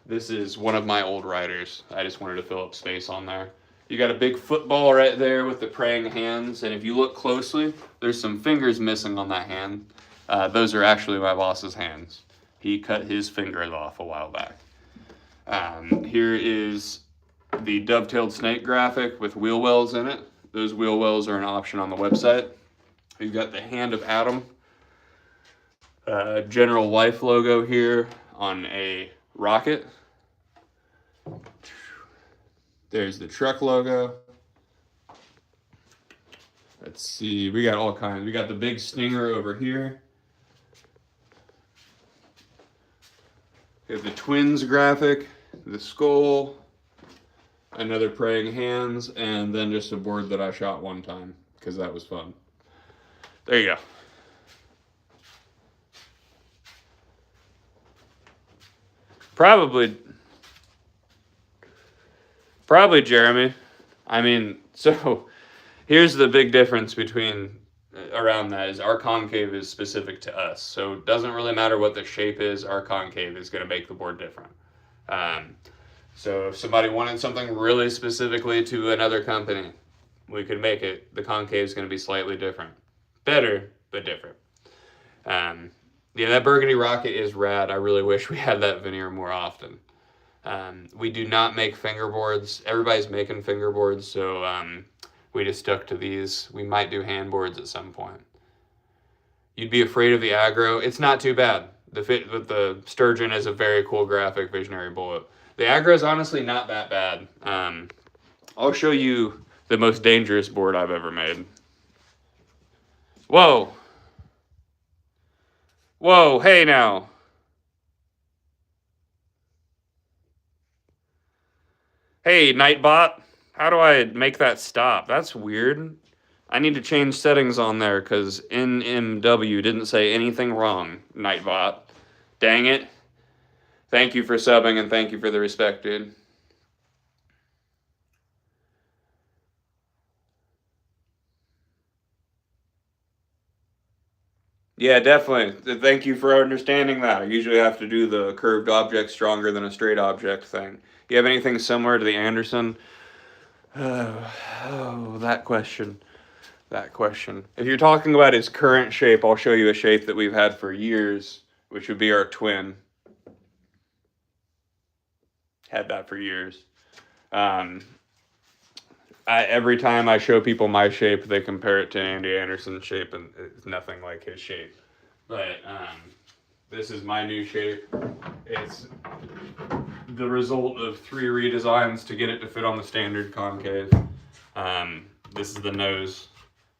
This is one of my old riders. I just wanted to fill up space on there. You got a big football right there with the praying hands, and if you look closely, there's some fingers missing on that hand. Those are actually my boss's hands. He cut his fingers off a while back. Here is the dovetailed snake graphic with wheel wells in it. Those wheel wells are an option on the website. We've got the Hand of Adam General Life logo here on a rocket. There's the truck logo. Let's see, we got all kinds. We got the big stinger over here. We have the twins graphic, the skull, another praying hands, and then just a board that I shot one time because that was fun. There you go. Probably Jeremy. I mean, so here's the big difference between around that is our concave is specific to us. So it doesn't really matter what the shape is, our concave is going to make the board different. So if somebody wanted something really specifically to another company, we could make it. The concave is going to be slightly different. Better, but different. Yeah, that burgundy rocket is rad. I really wish we had that veneer more often. We do not make fingerboards. Everybody's making fingerboards, so we just stuck to these. We might do handboards at some point. You'd be afraid of the aggro. It's not too bad. The fit with the sturgeon is a very cool graphic, visionary bullet. The aggro is honestly not that bad. I'll show you the most dangerous board I've ever made. Whoa. Whoa, hey now. Hey, Nightbot. How do I make that stop? That's weird. I need to change settings on there because NMW didn't say anything wrong, Nightbot. Dang it. Thank you for subbing and thank you for the respect, dude. Yeah, definitely. Thank you for understanding that. I usually have to do the curved object stronger than a straight object thing. You have anything similar to the Anderson? Oh, that question. That question. If you're talking about his current shape, I'll show you a shape that we've had for years, which would be our twin. Had that for years. Every time I show people my shape, they compare it to Andy Anderson's shape, and it's nothing like his shape. But this is my new shape. It's the result of 3 redesigns to get it to fit on the standard concave. This is the nose.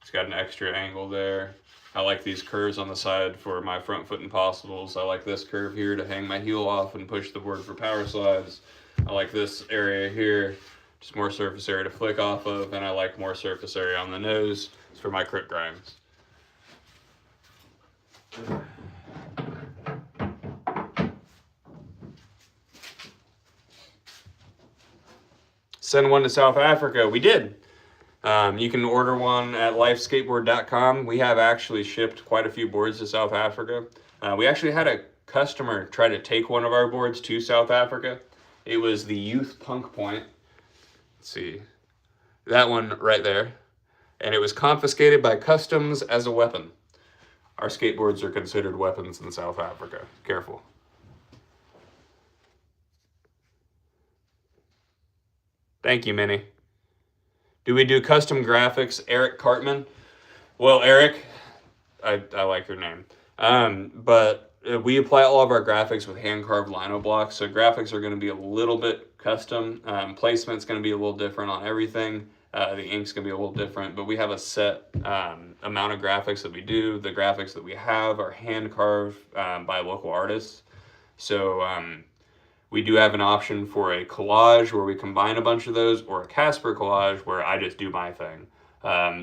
It's got an extra angle there. I like these curves on the side for my front foot impossibles. I like this curve here to hang my heel off and push the board for power slides. I like this area here, just more surface area to flick off of, and I like more surface area on the nose. It's for my crit grinds. Send one to South Africa. We did. You can order one at lifeskateboard.com. We have actually shipped quite a few boards to South Africa. We actually had a customer try to take one of our boards to South Africa. It was the Youth Punk Point. Let's see. That one right there. And it was confiscated by customs as a weapon. Our skateboards are considered weapons in South Africa. Careful. Thank you, Minnie. Do we do custom graphics? Eric Cartman. Well, Eric, I like your name. But we apply all of our graphics with hand-carved lino blocks, so graphics are going to be a little bit custom. Placement's going to be a little different on everything. The ink's going to be a little different, but we have a set amount of graphics that we do. The graphics that we have are hand-carved by local artists. So we do have an option for a collage where we combine a bunch of those, or a Casper collage where I just do my thing.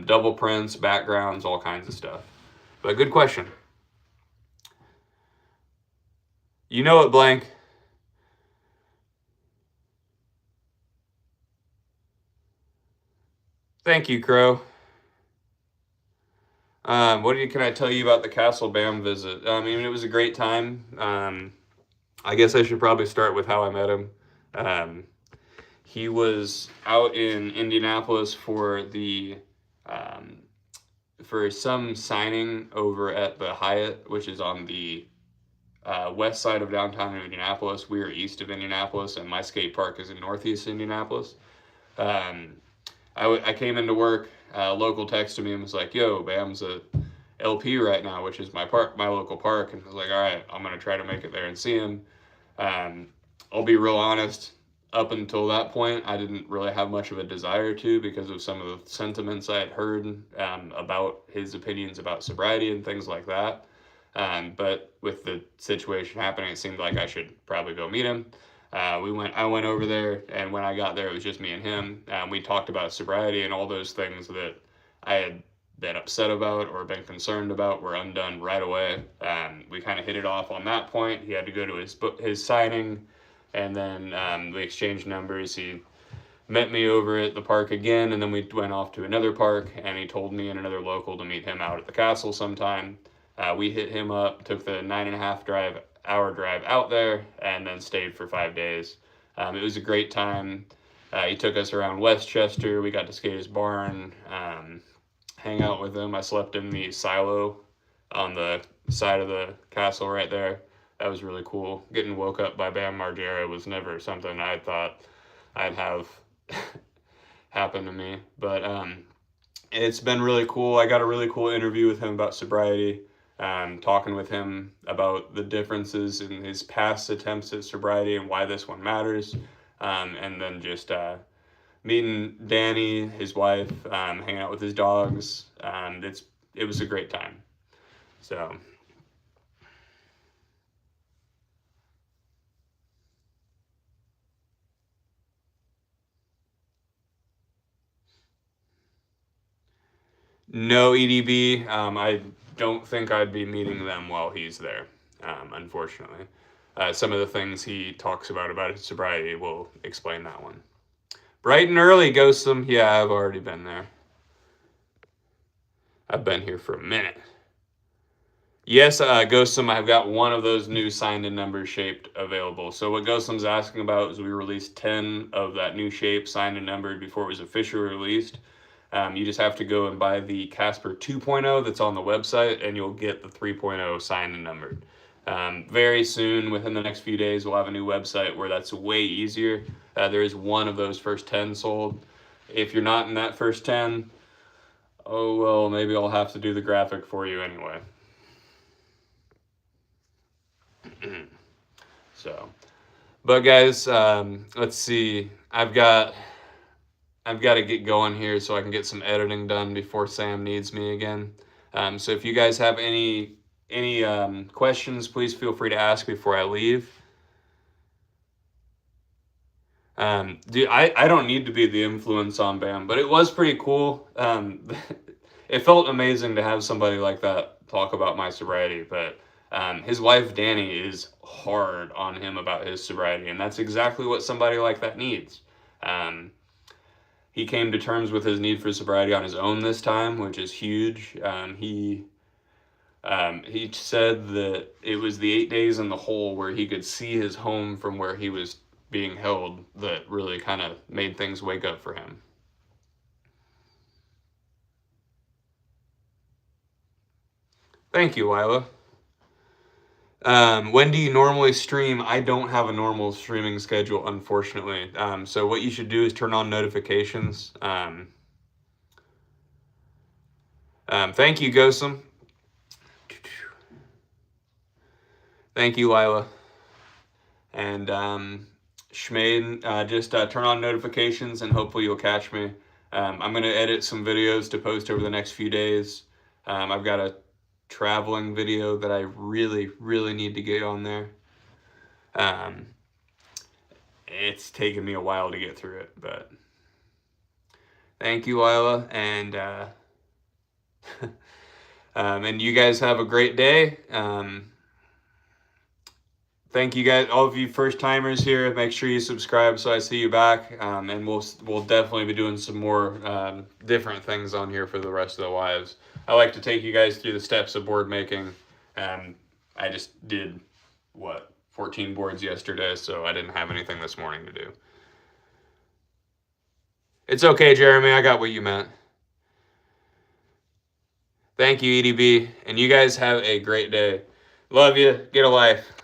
Double prints, backgrounds, all kinds of stuff. But good question. You know it, blank. Thank you, Crow. Can I tell you about the Castle Bam visit? I mean, it was a great time. I guess I should probably start with how I met him. He was out in Indianapolis for for some signing over at the Hyatt, which is on the west side of downtown Indianapolis. We are east of Indianapolis, and my skate park is in northeast Indianapolis. I came into work. Local texted me and was like, "Yo, Bam's a LP right now," which is my local park, and I was like, "All right, I'm gonna try to make it there and see him." I'll be real honest. Up until that point, I didn't really have much of a desire to, because of some of the sentiments I had heard about his opinions about sobriety and things like that. But with the situation happening, it seemed like I should probably go meet him. I went over there, and when I got there, it was just me and him. We talked about sobriety, and all those things that I had been upset about or been concerned about were undone right away. We kind of hit it off on that point. He had to go to his signing, and then we exchanged numbers. He met me over at the park again, and then we went off to another park, and he told me and another local to meet him out at the castle sometime. We hit him up, took the 9.5-hour drive out there, and then stayed for 5 days. It was a great time. He took us around Westchester. We got to skate his barn, hang out with him. I slept in the silo on the side of the castle right there. That was really cool. Getting woke up by Bam Margera was never something I thought I'd have happen to me. But it's been really cool. I got a really cool interview with him about sobriety. Talking with him about the differences in his past attempts at sobriety and why this one matters. And then just meeting Danny, his wife, hanging out with his dogs. It was a great time. So. No, EDB. I don't think I'd be meeting them while he's there, unfortunately. Some of the things he talks about his sobriety will explain that one. Bright and early, Ghostum. Yeah, I've already been there. I've been here for a minute. Yes, Ghostum, I've got one of those new signed-in numbers shaped available. So what Ghostum's asking about is we released 10 of that new shape signed and numbered before it was officially released. You just have to go and buy the Casper 2.0 that's on the website, and you'll get the 3.0 signed and numbered. Very soon, within the next few days, we'll have a new website where that's way easier. There is one of those first 10 sold. If you're not in that first 10, oh well, maybe I'll have to do the graphic for you anyway. So, but guys, let's see. I've got to get going here so I can get some editing done before Sam needs me again. So if you guys have any questions, please feel free to ask before I leave. Dude, I don't need to be the influence on Bam, but it was pretty cool. It felt amazing to have somebody like that talk about my sobriety, but his wife, Danny, is hard on him about his sobriety, and that's exactly what somebody like that needs. He came to terms with his need for sobriety on his own this time, which is huge. He said that it was the 8 days in the hole where he could see his home from where he was being held that really kind of made things wake up for him. Thank you, Lila. When do you normally stream? I don't have a normal streaming schedule, unfortunately. So what you should do is turn on notifications. Thank you, Ghostum. Thank you, Lila. And Schmade, just turn on notifications and hopefully you'll catch me. I'm going to edit some videos to post over the next few days. I've got a traveling video that I really need to get on there. It's taken me a while to get through it, but thank you, Lila, and and you guys have a great day. Thank you guys, all of you first timers here. Make sure you subscribe so I see you back, and we'll definitely be doing some more different things on here for the rest of the lives. I like to take you guys through the steps of board making. I just did 14 boards yesterday, so I didn't have anything this morning to do. It's okay, Jeremy. I got what you meant. Thank you, EDB, and you guys have a great day. Love you. Get a life.